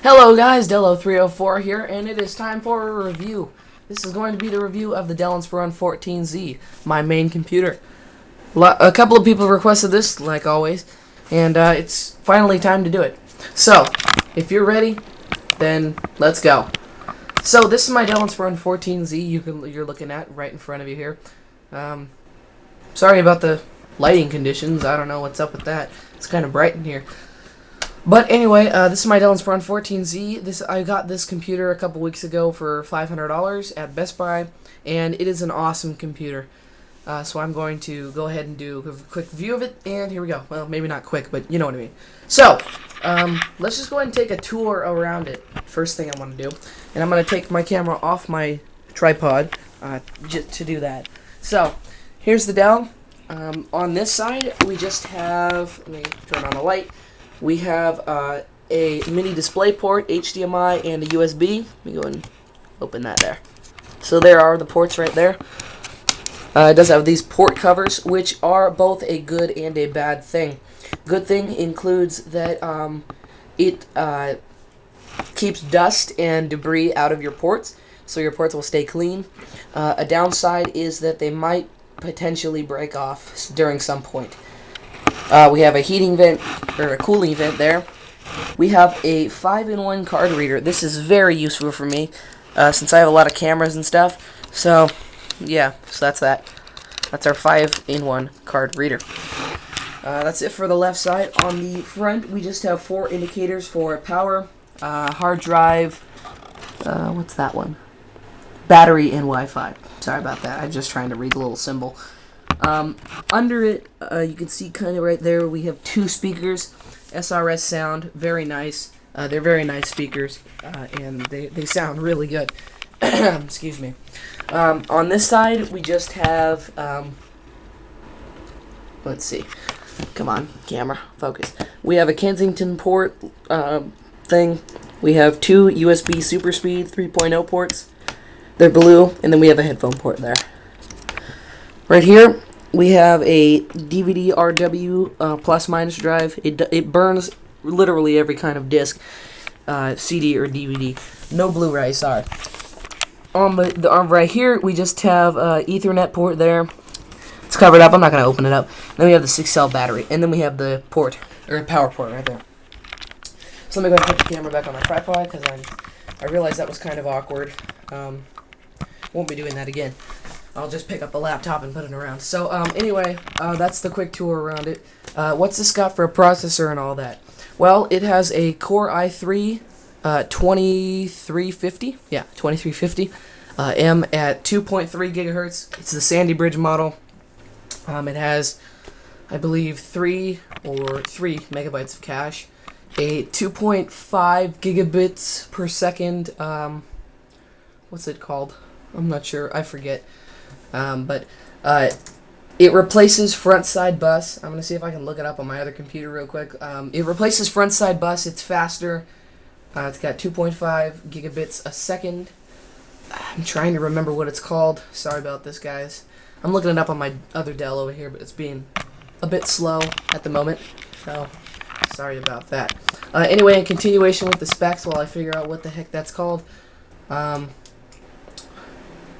Hello guys, Dell 304 here, and it is time for a review. This is going to be the review of the Dell Inspiron 14z, my main computer. A couple of people requested this, like always, and it's finally time to do it. So, if you're ready, then let's go. So this is my Dell Inspiron 14z you're looking at right in front of you here. Sorry about the lighting conditions, I don't know what's up with that. It's kind of bright in here. But anyway, this is my Dell Inspiron 14z. I got this computer a couple weeks ago for $500 at Best Buy, and it is an awesome computer. So I'm going to go ahead and do a quick view of it, and here we go. Well, maybe not quick, but you know what I mean. So, let's just go ahead and take a tour around it. First thing I want to do, and I'm going to take my camera off my tripod just to do that. So, here's the Dell. On this side, we just have, let me turn on the light. We have a mini display port, HDMI, and a USB. Let me go and open that there. So there are the ports right there. It does have these port covers, which are both a good and a bad thing. Good thing includes that it keeps dust and debris out of your ports, so your ports will stay clean. A downside is that they might potentially break off during some point. We have a heating vent, or a cooling vent there. We have a 5-in-1 card reader. This is very useful for me, since I have a lot of cameras and stuff. So, yeah, so that's that. That's our 5-in-1 card reader. That's it for the left side. On the front, we just have 4 indicators for power, hard drive, what's that one? Battery and Wi-Fi. Sorry about that. I'm just trying to read the little symbol. Under it, you can see kind of right there, we have 2 speakers, SRS sound, very nice. They're very nice speakers, and they sound really good. Excuse me. On this side, we just have, let's see. Come on, camera, focus. We have a Kensington port thing. We have 2 USB Super Speed 3.0 ports. They're blue, and then we have a headphone port there. Right here, we have a DVD RW plus-minus drive. It burns literally every kind of disc, CD or DVD. No Blu-ray, sorry. On the arm right here, we just have Ethernet port there. It's covered up. I'm not going to open it up. Then we have the 6-cell battery, and then we have the port, or power port right there. So let me go ahead and put the camera back on my tripod, because I realized that was kind of awkward. Won't be doing that again. I'll just pick up a laptop and put it around. So, anyway, that's the quick tour around it. What's this got for a processor and all that? Well, it has a Core i3 2350. Yeah, 2350. M at 2.3 gigahertz. It's the Sandy Bridge model. It has, I believe, 3 megabytes of cache. A 2.5 gigabits per second, what's it called? I'm not sure. I forget. But it replaces front-side bus. I'm going to see if I can look it up on my other computer real quick. It replaces front-side bus. It's faster. It's got 2.5 gigabits a second. I'm trying to remember what it's called. Sorry about this, guys. I'm looking it up on my other Dell over here, but it's being a bit slow at the moment. So, sorry about that. Anyway, in continuation with the specs, while I figure out what the heck that's called,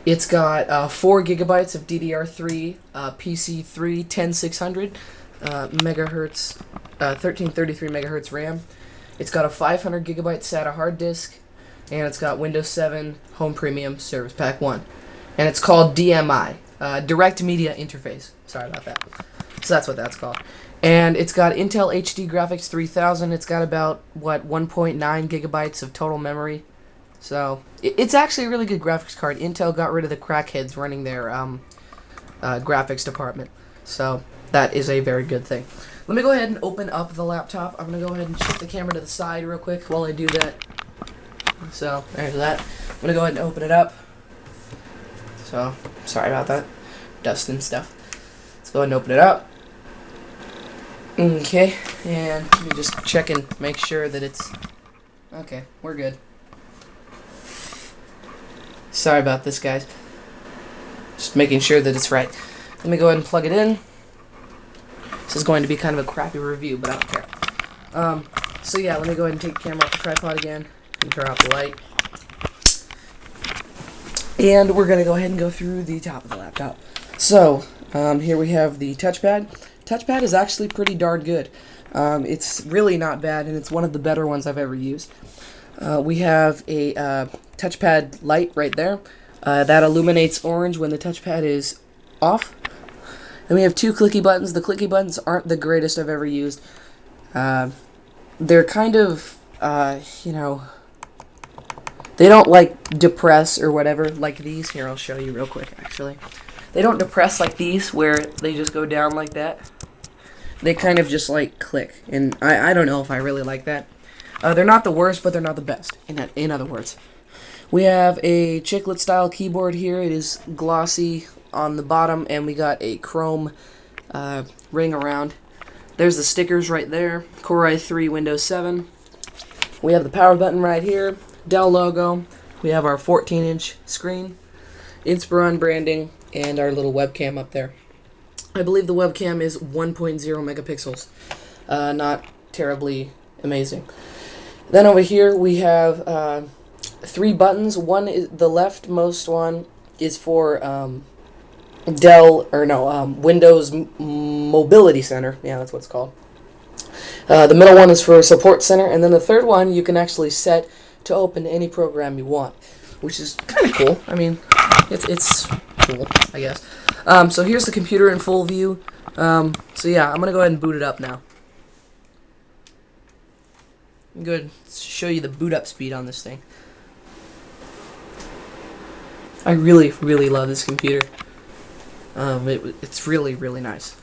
it's got 4 gigabytes of DDR3, PC3 10600 megahertz, 1333 megahertz RAM. It's got a 500 gigabyte SATA hard disk, and it's got Windows 7 Home Premium Service Pack 1. And it's called DMI, Direct Media Interface. Sorry about that. So that's what that's called. And it's got Intel HD Graphics 3000. It's got about, 1.9 gigabytes of total memory. So, it's actually a really good graphics card. Intel got rid of the crackheads running their graphics department. So, that is a very good thing. Let me go ahead and open up the laptop. I'm going to go ahead and shift the camera to the side real quick while I do that. So, there's that. I'm going to go ahead and open it up. So, sorry about that. Dust and stuff. Let's go ahead and open it up. Okay, and let me just check and make sure that it's... Okay, we're good. Sorry about this, guys. Just making sure that it's right. Let me go ahead and plug it in. This is going to be kind of a crappy review, but I don't care. So yeah, let me go ahead and take the camera off the tripod again and turn off the light. And we're going to go ahead and go through the top of the laptop. So, here we have the touchpad. Touchpad is actually pretty darn good. It's really not bad, and it's one of the better ones I've ever used. We have a touchpad light right there. That illuminates orange when the touchpad is off. And we have two clicky buttons. The clicky buttons aren't the greatest I've ever used. They're kind of, you know, they don't like depress or whatever like these. Here, I'll show you real quick actually. They don't depress like these where they just go down like that. They kind of just like click, and I don't know if I really like that. They're not the worst, but they're not the best, in other words. We have a chiclet style keyboard here. It is glossy on the bottom, and we got a chrome ring around. There's the stickers right there. Core i3 Windows 7. We have the power button right here. Dell logo. We have our 14-inch screen. Inspiron branding. And our little webcam up there. I believe the webcam is 1.0 megapixels. Not terribly amazing. Then over here we have 3 buttons. One is the leftmost one is for Windows Mobility Center. Yeah, that's what it's called. The middle one is for Support Center, and then the third one you can actually set to open any program you want, which is kind of cool. I mean, it's cool, I guess. So here's the computer in full view. So yeah, I'm gonna go ahead and boot it up now. I'm going to show you the boot up speed on this thing. I really, really love this computer. It's really, really nice.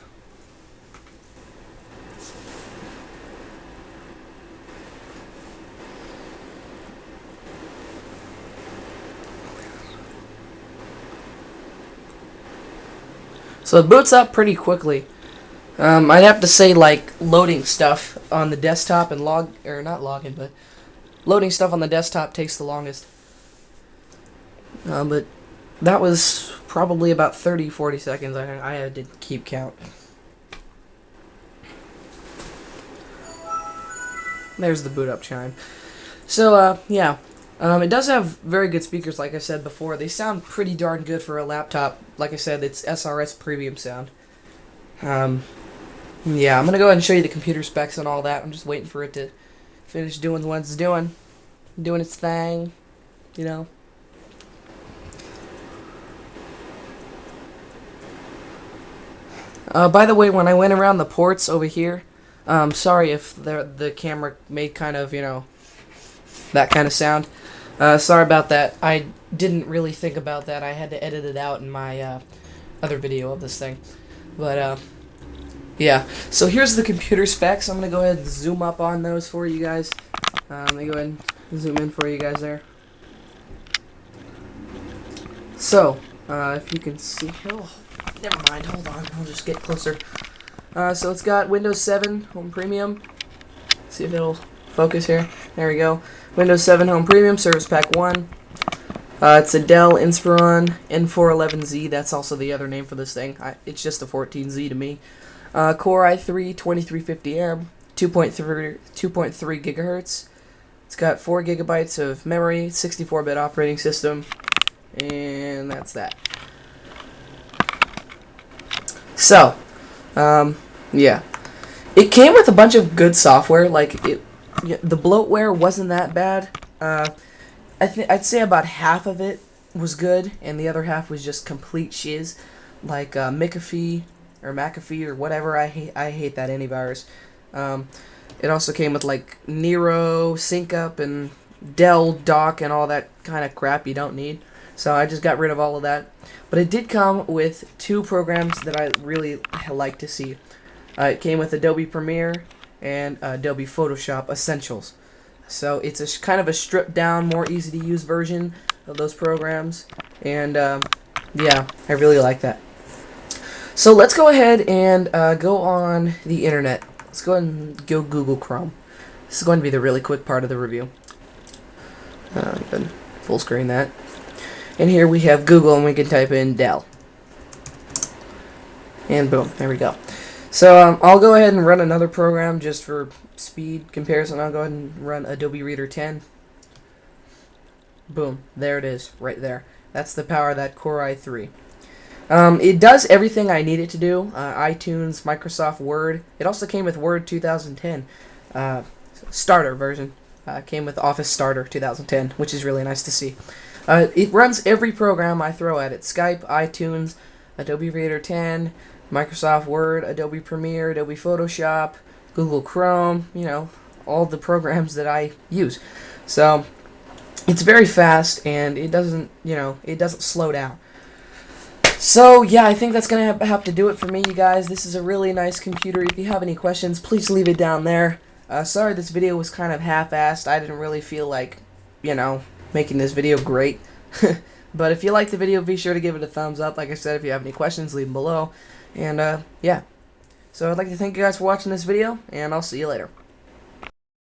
So it boots up pretty quickly. I'd have to say, like, loading stuff on the desktop and loading stuff on the desktop takes the longest. But that was probably about 30-40 seconds. I had to keep count. There's the boot up chime. So, yeah. It does have very good speakers, like I said before. They sound pretty darn good for a laptop. Like I said, it's SRS premium sound. Yeah, I'm going to go ahead and show you the computer specs and all that. I'm just waiting for it to finish doing what it's doing. Doing its thing, you know. By the way, when I went around the ports over here, sorry if the camera made kind of, you know, that kind of sound. Sorry about that. I didn't really think about that. I had to edit it out in my other video of this thing. But, yeah. So here's the computer specs. I'm going to go ahead and zoom up on those for you guys. Let me go ahead and zoom in for you guys there. So, if you can see... Oh, never mind. Hold on. I'll just get closer. So it's got Windows 7 Home Premium. See if it'll focus here. There we go. Windows 7 Home Premium, Service Pack 1. It's a Dell Inspiron N411z. That's also the other name for this thing. It's just a 14Z to me. Core i3 2350M, 2.3 gigahertz. It's got 4 gigabytes of memory, 64-bit operating system, and that's that. So, yeah. It came with a bunch of good software. Like, the bloatware wasn't that bad. I'd say about half of it was good, and the other half was just complete shiz. Like, McAfee or whatever. I hate that antivirus. It also came with, like, Nero, SyncUp, and Dell Dock, and all that kind of crap you don't need. So I just got rid of all of that. But it did come with 2 programs that I really like to see. It came with Adobe Premiere and Adobe Photoshop Essentials. So it's a kind of a stripped down, more easy to use version of those programs. And yeah, I really like that. So let's go ahead and go on the internet. Let's go ahead and go Google Chrome. This is going to be the really quick part of the review. Full screen that. And here we have Google, and we can type in Dell. And boom, there we go. So I'll go ahead and run another program just for speed comparison. I'll go ahead and run Adobe Reader 10. Boom, there it is, right there. That's the power of that Core i3. It does everything I need it to do. iTunes, Microsoft Word. It also came with Word 2010. Starter version. Came with Office Starter 2010, which is really nice to see. It runs every program I throw at it. Skype, iTunes, Adobe Reader 10, Microsoft Word, Adobe Premiere, Adobe Photoshop, Google Chrome, you know, all the programs that I use. So it's very fast, and it doesn't, it doesn't slow down. So yeah, I think that's going to have to do it for me, you guys. This is a really nice computer. If you have any questions, please leave it down there. Sorry this video was kind of half-assed. I didn't really feel like, making this video great. But if you like the video, be sure to give it a thumbs up. Like I said, if you have any questions, leave them below. And yeah. So I'd like to thank you guys for watching this video, and I'll see you later.